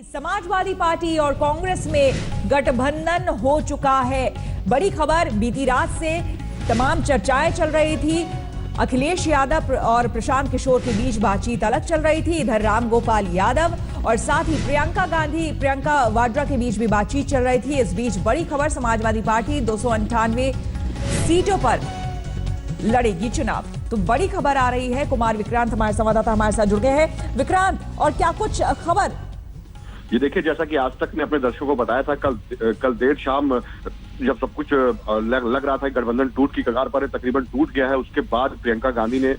Samajwadi party और कांग्रेस में गठबंधन हो चुका है। बड़ी खबर बीती रात से तमाम चर्चाएं चल रही थी। अखिलेश यादव और प्रशांत किशोर के बीच बातचीत अलग चल रही थी। इधर रामगोपाल यादव और साथ ही प्रियंका वाड्रा के बीच भी बातचीत चल रही थी। इस बीच बड़ी खबर, समाजवादी पार्टी 298 सीटों पर लड़ेगी चुनाव। तो बड़ी खबर आ रही है। कुमार विक्रांत हमारे संवाददाता हमारे साथ जुड़ गए हैं। विक्रांत, और क्या कुछ खबर? ये देखिए, जैसा कि आज तक ने अपने दर्शकों को बताया था, कल देर शाम जब सब कुछ लग रहा था गठबंधन टूट की कगार पर है, तकरीबन टूट गया है, उसके बाद प्रियंका गांधी ने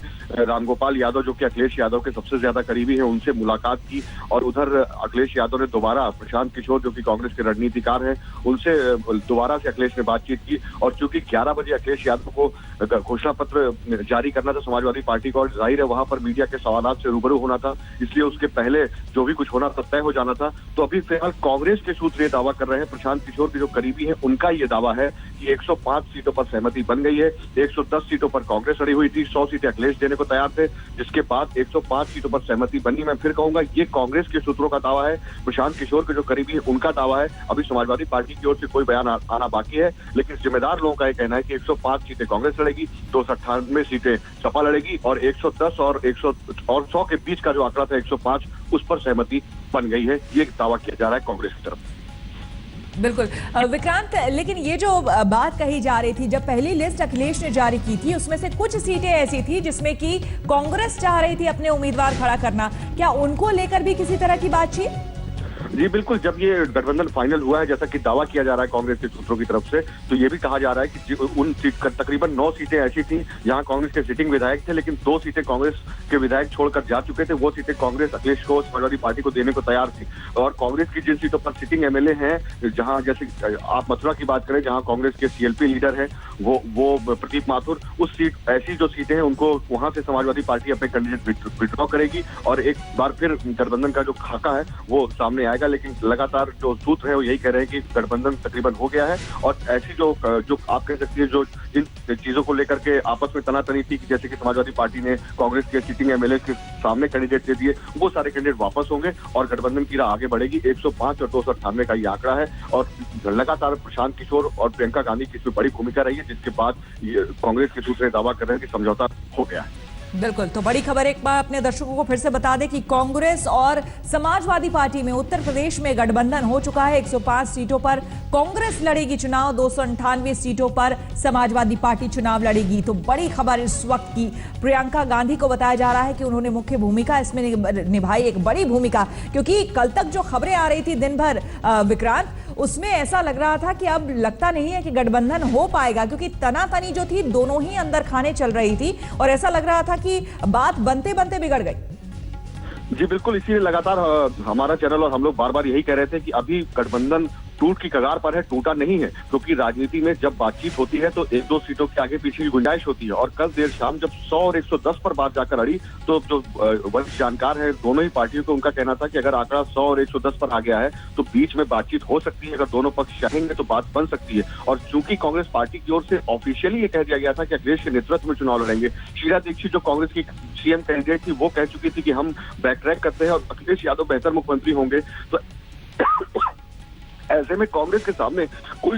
रामगोपाल यादव, जो कि अखिलेश यादव के सबसे ज्यादा करीबी हैं, उनसे मुलाकात की। और उधर अखिलेश यादव ने दोबारा प्रशांत किशोर, जो कि कांग्रेस के रणनीतिकार हैं, उनसे दोबारा से अखिलेश ने बातचीत की। और चूंकि 11 बजे अखिलेश यादव को घोषणा पत्र जारी करना था समाजवादी पार्टी को, और जाहिर है वहां पर मीडिया के सवालों से रूबरू होना था, इसलिए उसके पहले जो भी कुछ होना था तय हो जाना था। तो अभी फिलहाल कांग्रेस के सूत्र ये दावा कर रहे हैं, प्रशांत किशोर के जो करीबी हैं उनका ये दावा है कि 105 सीटों पर सहमति बन गई है। 110 सीटों पर कांग्रेस अड़ी हुई थी, 100 सीटें अखिलेश देने को तैयार थे, जिसके बाद 105 सीटों पर सहमति बनी। मैं फिर कहूंगा, ये कांग्रेस के सूत्रों का दावा है। प्रशांत किशोर के जो करीबी है उनका दावा है। अभी समाजवादी पार्टी की ओर से कोई बयान आना बाकी है, लेकिन जिम्मेदार लोगों का यह कहना है कि 105 सीटें कांग्रेस लड़ेगी, 298 सीटें सपा लड़ेगी, और 110 और 100 के बीच का जो आंकड़ा था 105, उस पर सहमति बन गई है। ये दावा किया जा रहा है कांग्रेस की तरफ। बिल्कुल विक्रांत, लेकिन ये जो बात कही जा रही थी, जब पहली लिस्ट अखिलेश ने जारी की थी, उसमें से कुछ सीटें ऐसी थी जिसमें कि कांग्रेस चाह रही थी अपने उम्मीदवार खड़ा करना। क्या उनको लेकर भी किसी तरह की बातचीत? जी बिल्कुल, जब ये गठबंधन फाइनल हुआ है, जैसा कि दावा किया जा रहा है कांग्रेस के सूत्रों की तरफ से, तो ये भी कहा जा रहा है कि उन तकरीबन 9 सीटें ऐसी थी जहां कांग्रेस के सिटिंग विधायक थे, लेकिन 2 सीटें कांग्रेस के विधायक छोड़कर जा चुके थे। वो सीटें कांग्रेस अखिलेश को, समाजवादी पार्टी को देने को तैयार थी। और कांग्रेस की जिन सीटों पर सिटिंग एमएलए हैं, जहां जैसे आप मथुरा की बात करें, जहां कांग्रेस के सीएलपी लीडर है वो प्रदीप माथुर, उस सीट, ऐसी जो सीटें हैं उनको वहां से समाजवादी पार्टी अपने कैंडिडेट विड्रॉ करेगी और एक बार फिर गठबंधन का जो खाका है वो सामने आएगा। लेकिन लगातार जो सूत्र है वो यही कह रहे हैं कि गठबंधन तकरीबन हो गया है। और ऐसी जो आप कह सकती है, जो जिन चीजों को लेकर के आपस में तनातनी थी, जैसे कि समाजवादी पार्टी ने कांग्रेस के सिटिंग एमएलए के सामने कैंडिडेट दे दिए, वो सारे कैंडिडेट वापस होंगे और गठबंधन की राह आगे बढ़ेगी। 105 और 298 का ये आंकड़ा है। और लगातार प्रशांत किशोर और प्रियंका गांधी की इसमें बड़ी भूमिका रही है, जिसके बाद कांग्रेस के सूत्र दावा कर रहे हैं कि समझौता हो गया है। बिल्कुल, तो बड़ी खबर एक बार अपने दर्शकों को फिर से बता दें कि कांग्रेस और समाजवादी पार्टी में उत्तर प्रदेश में गठबंधन हो चुका है। 105 सीटों पर कांग्रेस लड़ेगी चुनाव, 298 सीटों पर समाजवादी पार्टी चुनाव लड़ेगी। तो बड़ी खबर इस वक्त की प्रियंका गांधी को बताया जा रहा है कि उन्होंने मुख्य भूमिका इसमें निभाई, एक बड़ी भूमिका, क्योंकि कल तक जो खबरें आ रही थी दिन भर विक्रांत, उसमें ऐसा लग रहा था कि अब लगता नहीं है कि गठबंधन हो पाएगा, क्योंकि तनातनी जो थी दोनों ही अंदर खाने चल रही थी और ऐसा लग रहा था कि बात बनते बनते बिगड़ गई। जी बिल्कुल, इसीलिए लगातार हमारा चैनल और हम लोग बार बार यही कह रहे थे कि अभी गठबंधन टूट की कगार पर है, टूटा नहीं है। क्योंकि राजनीति में जब बातचीत होती है तो 1-2 सीटों के आगे पीछे की गुंजाइश होती है। और कल देर शाम जब 100 और 110 पर बात जाकर अड़ी, तो जो वरिष्ठ जानकार है दोनों ही पार्टियों को, उनका कहना था कि अगर आंकड़ा 100 और 110 पर आ गया है तो बीच में बातचीत हो सकती है। अगर दोनों पक्ष चाहेंगे तो बात बन सकती है। और चूंकि कांग्रेस पार्टी की ओर से ऑफिशियली ये कह दिया गया था कि अखिलेश के नेतृत्व में चुनाव लड़ेंगे, शीला दीक्षित जो कांग्रेस की सीएम कैंडिडेट थी, वो कह चुकी थी कि हम बैक ट्रैक करते हैं और अखिलेश यादव बेहतर मुख्यमंत्री होंगे। तो ऐसे में कांग्रेस के सामने कोई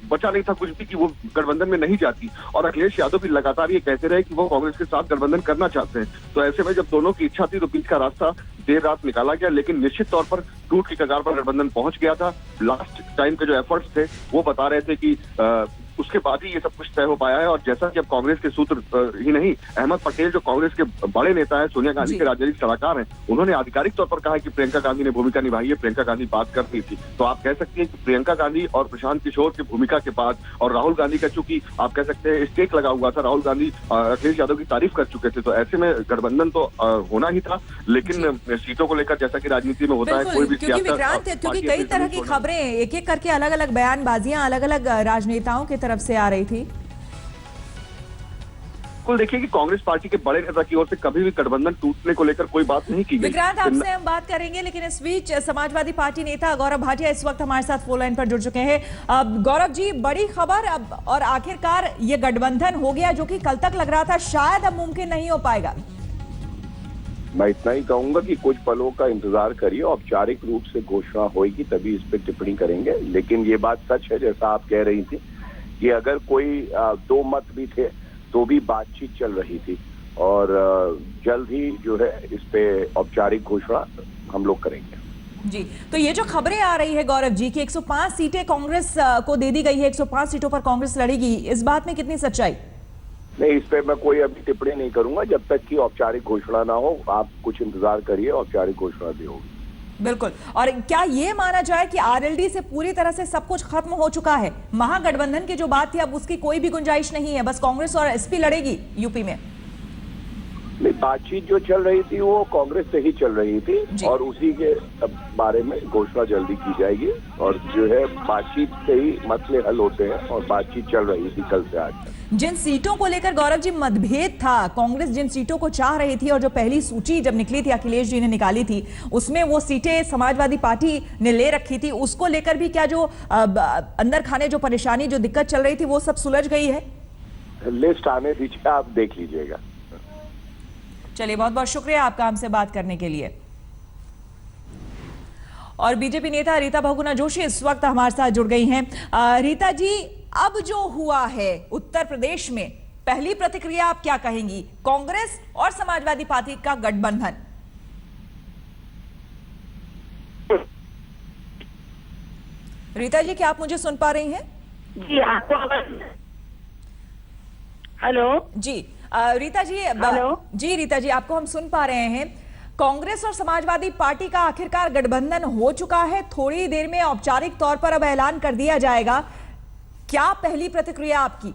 बचा नहीं था कुछ भी कि वो गठबंधन में नहीं जाती। और अखिलेश यादव भी लगातार ये कहते रहे कि वो कांग्रेस के साथ गठबंधन करना चाहते हैं। तो ऐसे में जब दोनों की इच्छा थी तो बीच का रास्ता देर रात निकाला गया, लेकिन निश्चित तौर पर टूट की कगार पर गठबंधन पहुंच गया था। लास्ट टाइम के जो एफर्ट्स थे वो बता रहे थे कि उसके बाद ही ये सब कुछ तय हो पाया है। और जैसा कि अब कांग्रेस के सूत्र ही नहीं, अहमद पटेल जो कांग्रेस के बड़े नेता है, सोनिया गांधी के राजनीतिक सलाहकार हैं, उन्होंने आधिकारिक तौर पर कहा कि प्रियंका गांधी ने भूमिका निभाई है, प्रियंका गांधी बात कर रही थी। तो आप कह सकते हैं कि प्रियंका गांधी और प्रशांत किशोर की भूमिका के बाद, और राहुल गांधी का चूंकि आप कह सकते हैं स्टेक लगा हुआ था, राहुल गांधी अखिलेश यादव की तारीफ कर चुके थे, तो ऐसे में गठबंधन तो होना ही था। लेकिन सीटों को लेकर जैसा कि राजनीति में होता है, कोई भी क्योंकि कई तरह की खबरें एक एक करके, अलग अलग बयानबाजियां अलग अलग राजनेताओं की तरफ से आ रही थी। कुल देखिए कि कांग्रेस पार्टी के बड़े नेता की ओर से कभी भी गठबंधन टूटने को लेकर कोई बात नहीं की गई। विक्रांत, आपसे हम बात करेंगे, लेकिन इस बीच समाजवादी पार्टी नेता गौरव भाटिया इस वक्त हमारे साथ फोन लाइन पर जुड़ चुके हैं। गौरव जी, बड़ी खबर अब, और आखिरकार ये गठबंधन हो गया जो कि कल तक लग रहा था शायद अब मुमकिन नहीं हो पाएगा। मैं इतना ही कहूंगा कि कुछ पलों का इंतजार करिए, औपचारिक रूप से घोषणा होगी तभी इस पर टिप्पणी करेंगे। लेकिन ये बात सच है, जैसा आप कह रही थी, कि अगर कोई दो मत भी थे तो भी बातचीत चल रही थी और जल्द ही जो है इस पे औपचारिक घोषणा हम लोग करेंगे। जी, तो ये जो खबरें आ रही है गौरव जी कि 105 सीटें कांग्रेस को दे दी गई है, 105 सीटों पर कांग्रेस लड़ेगी, इस बात में कितनी सच्चाई? नहीं, इस पे मैं कोई अभी टिप्पणी नहीं करूंगा जब तक कि औपचारिक घोषणा ना हो। आप कुछ इंतजार करिए, औपचारिक घोषणा भी होगी। बिल्कुल। और क्या ये माना जाए कि आरएलडी से पूरी तरह से सब कुछ खत्म हो चुका है? महागठबंधन की जो बात थी अब उसकी कोई भी गुंजाइश नहीं है, बस कांग्रेस और एसपी लड़ेगी यूपी में? नहीं, बातचीत जो चल रही थी वो कांग्रेस से ही चल रही थी और उसी के बारे में घोषणा जल्दी की जाएगी। और जो है बातचीत से ही मसले हल होते हैं और बातचीत चल रही थी कल से आज तक। जिन सीटों को लेकर गौरव जी मतभेद था, कांग्रेस जिन सीटों को चाह रही थी और जो पहली सूची जब निकली थी अखिलेश जी ने निकाली थी, उसमें वो सीटें समाजवादी पार्टी ने ले रखी थी, उसको लेकर भी क्या जो अंदर खाने जो परेशानी जो दिक्कत चल रही थी वो सब सुलझ गई है? लिस्ट आने दीजिए, आप देख लीजिएगा। चलिए, बहुत बहुत शुक्रिया आपका हमसे बात करने के लिए। और बीजेपी नेता रीता बहुगुणा जोशी इस वक्त हमारे साथ जुड़ गई हैं। रीता जी, अब जो हुआ है उत्तर प्रदेश में, पहली प्रतिक्रिया आप क्या कहेंगी? कांग्रेस और समाजवादी पार्टी का गठबंधन। रीता जी, क्या आप मुझे सुन पा रही हैं? जी, आपको हेलो जी रीता जी, जी रीता जी, आपको हम सुन पा रहे हैं। कांग्रेस और समाजवादी पार्टी का आखिरकार गठबंधन हो चुका है, थोड़ी देर में औपचारिक तौर पर अब ऐलान कर दिया जाएगा। क्या पहली प्रतिक्रिया आपकी?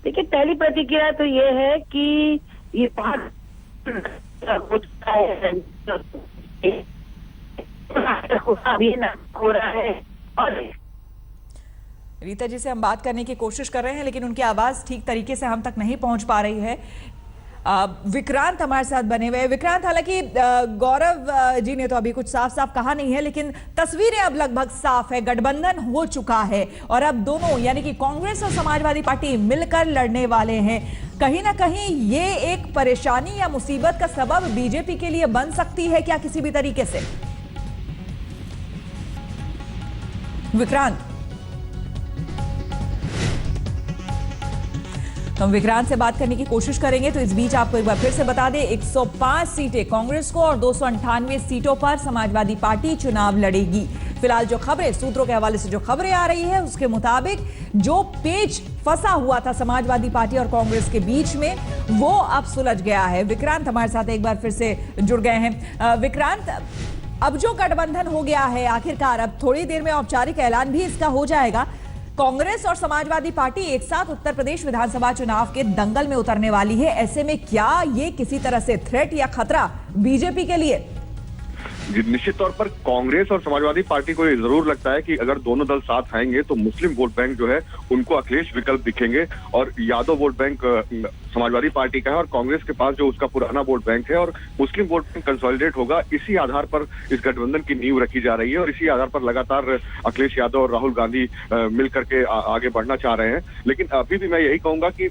देखिए, पहली प्रतिक्रिया तो ये है कि ये हो रहा है। और रीता जी से हम बात करने की कोशिश कर रहे हैं लेकिन उनकी आवाज ठीक तरीके से हम तक नहीं पहुंच पा रही है। विक्रांत हमारे साथ बने हुए हैं। विक्रांत, हालांकि गौरव जी ने तो अभी कुछ साफ साफ कहा नहीं है लेकिन तस्वीरें अब लगभग साफ है, गठबंधन हो चुका है और अब दोनों यानी कि कांग्रेस और समाजवादी पार्टी मिलकर लड़ने वाले हैं। कहीं ना कहीं ये एक परेशानी या मुसीबत का सबब बीजेपी के लिए बन सकती है क्या किसी भी तरीके से? विक्रांत, तो हम विक्रांत से बात करने की कोशिश करेंगे। तो इस बीच आपको एक बार फिर से बता दें, 105 सीटें कांग्रेस को और 298 सीटों पर समाजवादी पार्टी चुनाव लड़ेगी। फिलहाल जो खबरें, सूत्रों के हवाले से जो खबरें आ रही है उसके मुताबिक जो पेच फंसा हुआ था समाजवादी पार्टी और कांग्रेस के बीच में वो अब सुलझ गया है। विक्रांत हमारे साथ एक बार फिर से जुड़ गए हैं। विक्रांत, अब जो गठबंधन हो गया है आखिरकार, अब थोड़ी देर में औपचारिक ऐलान भी इसका हो जाएगा। कांग्रेस और समाजवादी पार्टी एक साथ उत्तर प्रदेश विधानसभा चुनाव के दंगल में उतरने वाली है। ऐसे में क्या ये किसी तरह से थ्रेट या खतरा बीजेपी के लिए? निश्चित तौर पर कांग्रेस और समाजवादी पार्टी को ये जरूर लगता है कि अगर दोनों दल साथ आएंगे तो मुस्लिम वोट बैंक जो है उनको अखिलेश विकल्प दिखेंगे और Yadav vote bank Samajwadi party का है और कांग्रेस के पास जो उसका पुराना वोट बैंक है और मुस्लिम वोट बैंक कंसोलिडेट होगा। इसी आधार पर इस गठबंधन की नींव रखी जा रही है और इसी आधार पर लगातार अखिलेश यादव और राहुल गांधी मिल करके आगे बढ़ना चाह रहे हैं। लेकिन अभी भी मैं यही कहूंगा कि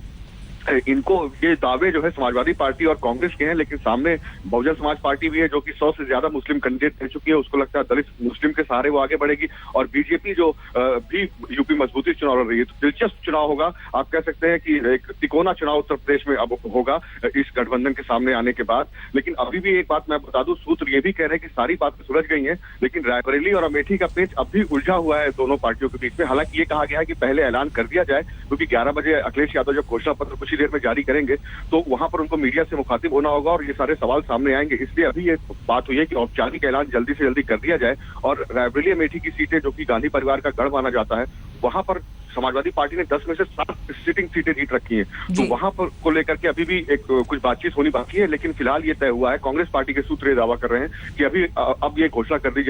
इनको ये दावे जो है समाजवादी पार्टी और कांग्रेस के हैं, लेकिन सामने बहुजन समाज पार्टी भी है जो कि 100 से ज्यादा मुस्लिम कैंडिडेट दे चुकी है। उसको लगता है दलित मुस्लिम के सहारे वो आगे बढ़ेगी और बीजेपी जो भी यूपी मजबूती चुनाव लड़ रही है। तो दिलचस्प चुनाव होगा, आप कह सकते हैं कि एक तिकोना चुनाव उत्तर प्रदेश में अब होगा इस गठबंधन के सामने आने के बाद। लेकिन अभी भी एक बात मैं बता दूं, सूत्र ये भी कह रहे हैं कि सारी बातें सुलझ गई हैं लेकिन रायबरेली और अमेठी का पेच अब भी उलझा हुआ है दोनों पार्टियों के बीच में। हालांकि ये कहा गया है कि पहले ऐलान कर दिया जाए क्योंकि 11 बजे अखिलेश यादव जब घोषणा पत्र कुछ ही देर में जारी करेंगे तो वहां पर उनको मीडिया से मुखातिब होना होगा और ये सारे सवाल सामने आएंगे। इसलिए अभी ये बात हुई है कि औपचारिक ऐलान जल्दी से जल्दी कर दिया जाए और रायबरेली अमेठी की सीटें जो कि गांधी परिवार का गढ़ माना जाता है, वहां पर समाजवादी पार्टी ने 10 में से 7 सिटिंग सीटें जीत रखी हैं। तो वहां पर को लेकर के अभी भी एक कुछ बातचीत होनी बाकी है। लेकिन फिलहाल ये तय हुआ है, कांग्रेस पार्टी के सूत्र ये दावा कर रहे हैं कि अभी अब ये घोषणा कर दी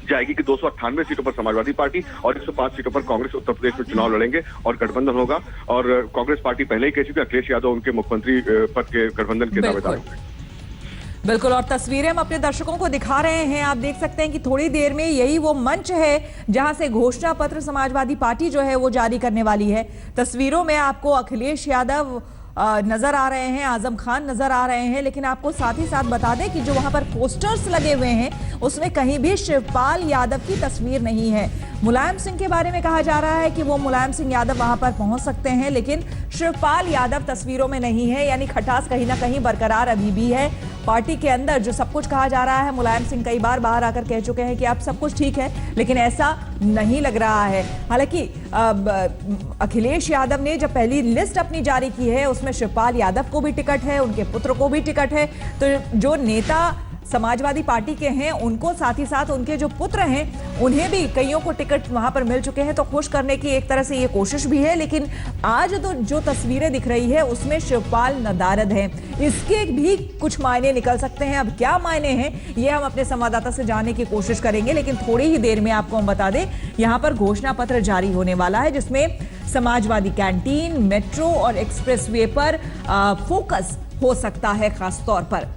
जाएगी कि 298 सीटों पर समाजवादी पार्टी और 105 सीटों पर कांग्रेस उत्तर प्रदेश में चुनाव लड़ेंगे और गठबंधन होगा। और कांग्रेस पार्टी पहले ही कह चुकी है अखिलेश यादव उनके मुख्यमंत्री पद के गठबंधन के दावेदार होंगे। बिल्कुल, और तस्वीरें हम अपने दर्शकों को दिखा रहे हैं। आप देख सकते हैं कि थोड़ी देर में यही वो मंच है जहां से घोषणा पत्र समाजवादी पार्टी जो है वो जारी करने वाली है। तस्वीरों में आपको अखिलेश यादव नजर आ रहे हैं, आजम खान नजर आ रहे हैं, लेकिन आपको साथ ही साथ बता दें कि जो वहां पर पोस्टर्स लगे हुए हैं उसमें कहीं भी शिवपाल यादव की तस्वीर नहीं है। मुलायम सिंह के बारे में कहा जा रहा है कि वो मुलायम सिंह यादव वहां पर पहुंच सकते हैं, लेकिन शिवपाल यादव तस्वीरों में नहीं है, यानी खटास कहीं ना कहीं बरकरार अभी भी है पार्टी के अंदर। जो सब कुछ कहा जा रहा है, मुलायम सिंह कई बार बाहर आकर कह चुके हैं कि अब सब कुछ ठीक है, लेकिन ऐसा नहीं लग रहा है। हालांकि अखिलेश यादव ने जब पहली लिस्ट अपनी जारी की है उसमें शिवपाल यादव को भी टिकट है, उनके पुत्र को भी टिकट है, तो जो नेता समाजवादी पार्टी के हैं उनको, साथ ही साथ उनके जो पुत्र हैं उन्हें भी कईयों को टिकट वहां पर मिल चुके हैं, तो खुश करने की एक तरह से ये कोशिश भी है। लेकिन आज तो जो तस्वीरें दिख रही है उसमें शिवपाल नदारद हैं, इसके भी कुछ मायने निकल सकते हैं। अब क्या मायने हैं ये हम अपने संवाददाता से जानने की कोशिश करेंगे, लेकिन थोड़ी ही देर में आपको हम बता दें यहां पर घोषणा पत्र जारी होने वाला है जिसमें समाजवादी कैंटीन, मेट्रो और एक्सप्रेसवे पर फोकस हो सकता है खास तौर पर।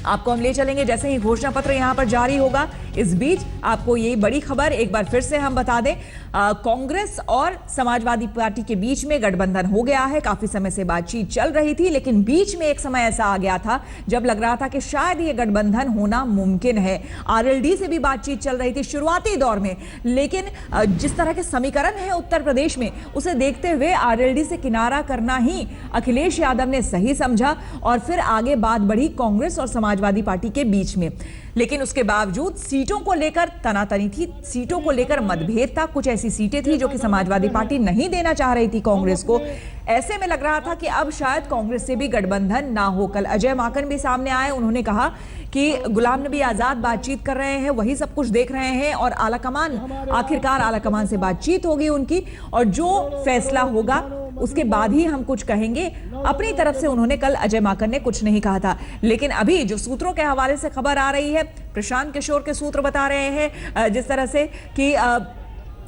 आपको हम ले चलेंगे जैसे ही घोषणा पत्र यहां पर जारी होगा। इस बीच आपको यही बड़ी खबर एक बार फिर से हम बता दें, कांग्रेस और समाजवादी पार्टी के बीच में गठबंधन हो गया है। काफी समय से बातचीत चल रही थी, लेकिन बीच में एक समय ऐसा आ गया था जब लग रहा था कि शायद ये गठबंधन होना मुमकिन है। आरएलडी से भी बातचीत चल रही थी शुरुआती दौर में, लेकिन जिस तरह के समीकरण है उत्तर प्रदेश में उसे देखते हुए आरएलडी से किनारा करना ही अखिलेश यादव ने सही समझा और फिर आगे बात बढ़ी कांग्रेस और समाजवादी पार्टी के बीच में। लेकिन उसके बावजूद सीटों को लेकर तनातनी थी, सीटों को लेकर मतभेद था। कुछ ऐसी सीटें थी जो कि समाजवादी पार्टी नहीं देना चाह रही थी कांग्रेस को। ऐसे में लग रहा था कि अब शायद कांग्रेस से भी गठबंधन ना हो। कल अजय माकन भी सामने आए, उन्होंने कहा कि गुलाम नबी आजाद बातचीत कर रहे हैं, वही सब कुछ देख रहे हैं और आलाकमान, आखिरकार आलाकमान से बातचीत होगी उनकी और जो फैसला होगा उसके बाद ही हम कुछ कहेंगे। अपनी तरफ से उन्होंने कल अजय माकन ने कुछ नहीं कहा था, लेकिन अभी जो सूत्रों के हवाले से खबर आ रही है, प्रशांत किशोर के सूत्र बता रहे हैं जिस तरह से कि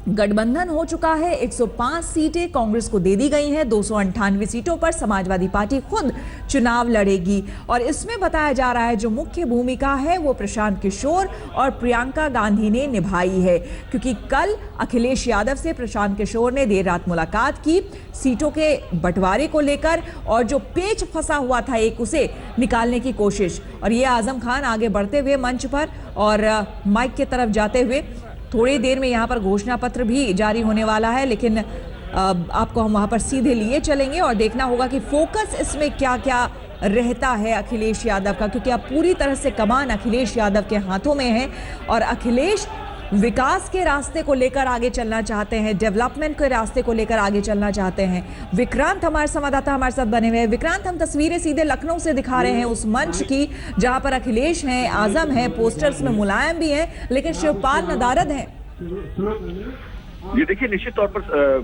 गठबंधन हो चुका है, 105 सीटें कांग्रेस को दे दी गई हैं, 298 सीटों पर समाजवादी पार्टी खुद चुनाव लड़ेगी और इसमें बताया जा रहा है जो मुख्य भूमिका है वो प्रशांत किशोर और प्रियंका गांधी ने निभाई है, क्योंकि कल अखिलेश यादव से प्रशांत किशोर ने देर रात मुलाकात की सीटों के बंटवारे को लेकर और जो पेच फंसा हुआ था एक उसे निकालने की कोशिश। और ये आजम खान आगे बढ़ते हुए मंच पर और माइक की तरफ जाते हुए, थोड़ी देर में यहाँ पर घोषणा पत्र भी जारी होने वाला है, लेकिन आपको हम वहाँ पर सीधे लिए चलेंगे और देखना होगा कि फोकस इसमें क्या क्या रहता है अखिलेश यादव का, क्योंकि अब पूरी तरह से कमान अखिलेश यादव के हाथों में है और अखिलेश विकास के रास्ते को लेकर आगे चलना चाहते हैं, डेवलपमेंट के रास्ते को लेकर आगे चलना चाहते हैं। विक्रांत हमारे संवाददाता हमारे साथ बने हुए हैं। विक्रांत, हम तस्वीरें सीधे लखनऊ से दिखा रहे हैं उस मंच की जहां पर अखिलेश हैं, आजम है, पोस्टर्स में मुलायम भी हैं, लेकिन शिवपाल नदारद हैं। ये देखिए, निश्चित तौर पर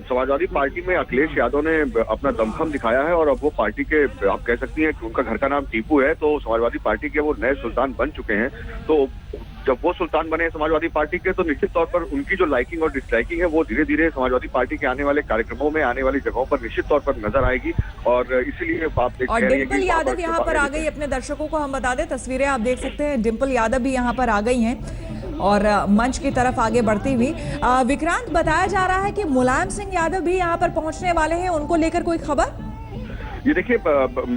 समाजवादी पार्टी में अखिलेश यादव ने अपना दमखम दिखाया है और अब वो पार्टी के, आप कह सकती हैं कि उनका घर का नाम टीपू है, तो समाजवादी पार्टी के वो नए सुल्तान बन चुके हैं। तो जब वो सुल्तान बने समाजवादी पार्टी के, तो निश्चित तौर पर उनकी जो लाइकिंग और डिसलाइकिंग है वो धीरे धीरे समाजवादी पार्टी के आने वाले कार्यक्रमों में, आने वाली जगहों पर निश्चित तौर पर नजर आएगी और इसीलिए आप देख रहे हैं कि डिंपल यादव यहाँ पर आ गई। अपने दर्शकों को हम बता दें, तस्वीरें आप देख सकते हैं, डिंपल यादव भी यहाँ पर आ गई हैं और मंच की तरफ आगे बढ़ती हुई। विक्रांत, बताया जा रहा है कि मुलायम सिंह यादव भी यहाँ पर पहुंचने वाले हैं, उनको लेकर कोई खबर? ये देखिए,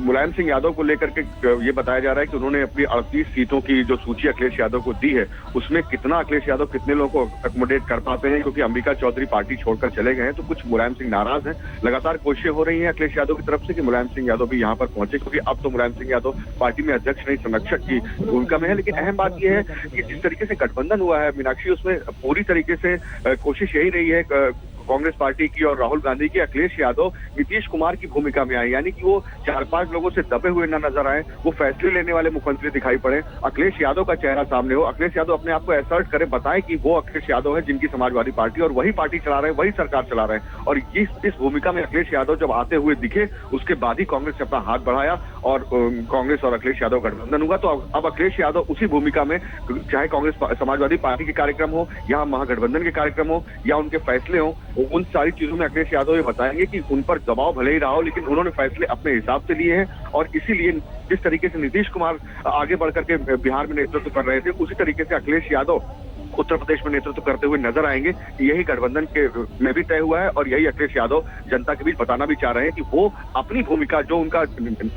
मुलायम सिंह यादव को लेकर के ये बताया जा रहा है कि उन्होंने अपनी 38 सीटों की जो सूची अखिलेश यादव को दी है उसमें कितना अखिलेश यादव कितने लोगों को अकोमोडेट कर पाते हैं, क्योंकि अंबिका चौधरी पार्टी छोड़कर चले गए हैं, तो कुछ मुलायम सिंह नाराज हैं। लगातार कोशिशें हो रही हैं अखिलेश यादव की तरफ से कि मुलायम सिंह यादव भी यहाँ पर पहुंचे, क्योंकि अब तो मुलायम सिंह यादव पार्टी में अध्यक्ष नहीं संरक्षक की भूमिका में है। लेकिन अहम बात यह है कि जिस तरीके से गठबंधन हुआ है मीनाक्षी, उसमें पूरी तरीके से कोशिश यही रही है कांग्रेस पार्टी की और राहुल गांधी की, अखिलेश यादव नीतीश कुमार की भूमिका में आए, यानी कि वो 4-5 लोगों से दबे हुए ना नजर आए, वो फैसले लेने वाले मुख्यमंत्री दिखाई पड़े, अखिलेश यादव का चेहरा सामने हो, अखिलेश यादव अपने आप को असर्ट करे, बताए कि वो अखिलेश यादव है जिनकी समाजवादी पार्टी और वही पार्टी चला रहे हैं, वही सरकार चला रहे हैं। और इस भूमिका में अखिलेश यादव जब आते हुए दिखे, उसके बाद ही कांग्रेस ने अपना हाथ बढ़ाया और कांग्रेस और अखिलेश यादव गठबंधन हुआ। तो अब अखिलेश यादव उसी भूमिका में, चाहे कांग्रेस समाजवादी पार्टी के कार्यक्रम हो या महागठबंधन के कार्यक्रम हो या उनके फैसले हो, उन सारी चीजों में अखिलेश यादव ये बताएंगे कि उन पर दबाव भले ही रहा हो, लेकिन उन्होंने फैसले अपने हिसाब से लिए हैं और इसीलिए जिस तरीके से नीतीश कुमार आगे बढ़कर के बिहार में नेतृत्व कर रहे थे, उसी तरीके से अखिलेश यादव उत्तर प्रदेश में नेतृत्व करते हुए नजर आएंगे। यही गठबंधन के में भी तय हुआ है और यही अखिलेश यादव जनता के बीच बताना भी चाह रहे हैं कि वो अपनी भूमिका, जो उनका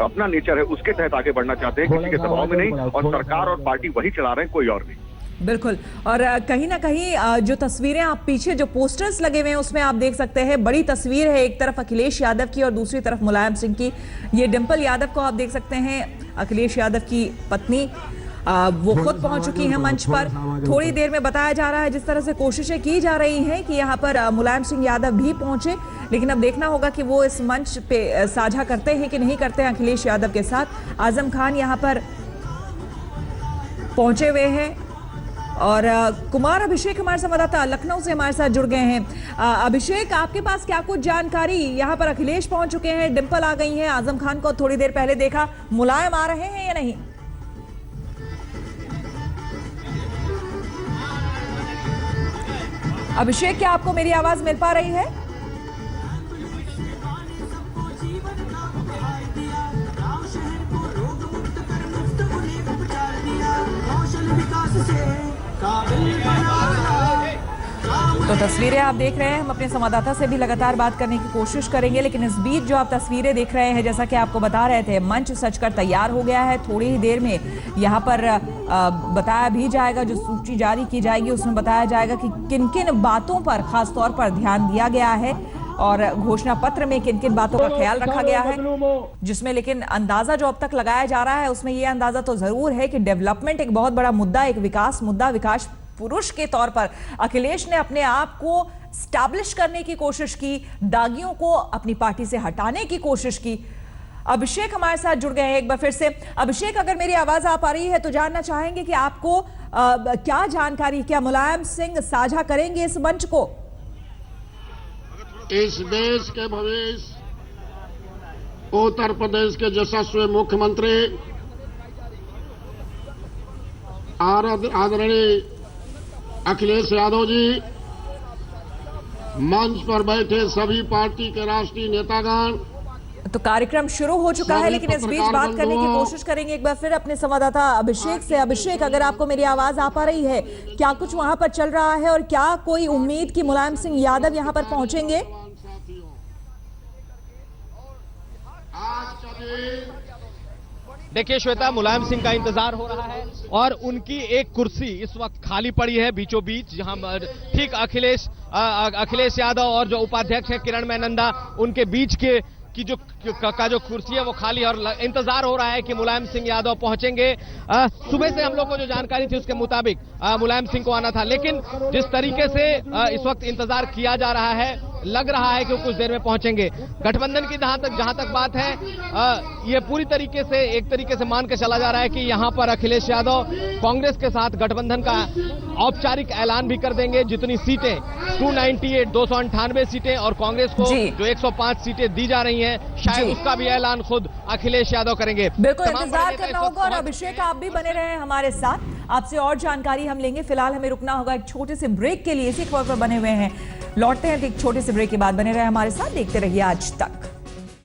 अपना नेचर है, उसके तहत आगे बढ़ना चाहते हैं, किसी के दबाव में नहीं, और सरकार और पार्टी वही चला रहे हैं, कोई और नहीं। बिल्कुल। और कहीं ना कहीं जो तस्वीरें आप पीछे जो पोस्टर्स लगे हुए हैं उसमें आप देख सकते हैं, बड़ी तस्वीर है, एक तरफ अखिलेश यादव की और दूसरी तरफ मुलायम सिंह की। ये डिंपल यादव को आप देख सकते हैं, अखिलेश यादव की पत्नी, वो खुद पहुंच चुकी हैं मंच पर। थोड़ी देर में बताया जा रहा है जिस तरह से कोशिशें की जा रही हैं कि यहाँ पर मुलायम सिंह यादव भी पहुंचे, लेकिन अब देखना होगा कि वो इस मंच पे साझा करते हैं कि नहीं करते हैं अखिलेश यादव के साथ। आजम खान यहाँ पर पहुंचे हुए हैं और कुमार अभिषेक हमारे संवाददाता लखनऊ से हमारे साथ जुड़ गए हैं। अभिषेक, आपके पास क्या कुछ जानकारी? यहाँ पर अखिलेश पहुंच चुके हैं, डिंपल आ गई हैं, आजम खान को थोड़ी देर पहले देखा, मुलायम आ रहे हैं या नहीं? अभिषेक, क्या आपको मेरी आवाज मिल पा रही है? तो तस्वीरें आप देख रहे हैं, हम अपने संवाददाता से भी लगातार बात करने की कोशिश करेंगे, लेकिन इस बीच जो आप तस्वीरें देख रहे हैं, जैसा कि आपको बता रहे थे, मंच सजकर तैयार हो गया है। थोड़ी ही देर में यहाँ पर बताया भी जाएगा, जो सूची जारी की जाएगी उसमें बताया जाएगा कि किन किन बातों पर खास तौर पर ध्यान दिया गया है और घोषणा पत्र में किन किन बातों का ख्याल रखा गया है, जिसमें लेकिन अंदाजा जो अब तक लगाया जा रहा है उसमें यह अंदाजा तो जरूर है कि डेवलपमेंट एक बहुत बड़ा मुद्दा, एक विकास मुद्दा, विकास पुरुष के तौर पर अखिलेश ने अपने आप को स्टैब्लिश करने की कोशिश की, दागियों को अपनी पार्टी से हटाने की कोशिश की। अभिषेक हमारे साथ जुड़ गए हैं एक बार फिर से। अभिषेक, अगर मेरी आवाज आ पा रही है तो जानना चाहेंगे कि आपको क्या जानकारी, क्या मुलायम सिंह साझा करेंगे इस मंच को? इस देश के भविष्य, उत्तर प्रदेश के यशस्वी मुख्यमंत्री आदरणीय अखिलेश यादव जी, मंच पर बैठे सभी पार्टी के राष्ट्रीय नेतागण। तो कार्यक्रम शुरू हो चुका है, लेकिन इस बीच बात करने की कोशिश करेंगे एक बार फिर अपने संवाददाता अभिषेक से। अभिषेक, अगर आपको मेरी आवाज आ पा रही है, क्या कुछ वहां पर चल रहा है और क्या कोई उम्मीद कि मुलायम सिंह यादव यहां पर पहुंचेंगे? देखिए श्वेता, मुलायम सिंह का इंतजार हो रहा है और उनकी एक कुर्सी इस वक्त खाली पड़ी है बीचों बीच, जहां ठीक अखिलेश यादव और जो उपाध्यक्ष है किरण मेनंदा, उनके बीच की जो कुर्सी है वो खाली है और इंतजार हो रहा है कि मुलायम सिंह यादव पहुंचेंगे। सुबह से हम लोग को जो जानकारी थी उसके मुताबिक मुलायम सिंह को आना था, लेकिन जिस तरीके से इस वक्त इंतजार किया जा रहा है, लग रहा है कि वो कुछ देर में पहुंचेंगे। गठबंधन की जहां तक बात है, ये पूरी तरीके से एक तरीके से मान के चला जा रहा है कि यहां पर अखिलेश यादव कांग्रेस के साथ गठबंधन का औपचारिक ऐलान भी कर देंगे। जितनी सीटें 298 298 सीटें और कांग्रेस को जो 105 सीटें दी जा रही हैं, शायद उसका भी ऐलान खुद अखिलेश यादव करेंगे। बिल्कुल इंतजार करना होगा। और अभिषेक, आप भी बने रहे हमारे साथ, आपसे और जानकारी हम लेंगे। फिलहाल हमें रुकना होगा एक छोटे से ब्रेक के लिए, इसी खबर पर बने हुए हैं, लौटते हैं एक छोटे से ब्रेक के बाद। बने रहे हमारे साथ, देखते रहिए आज तक।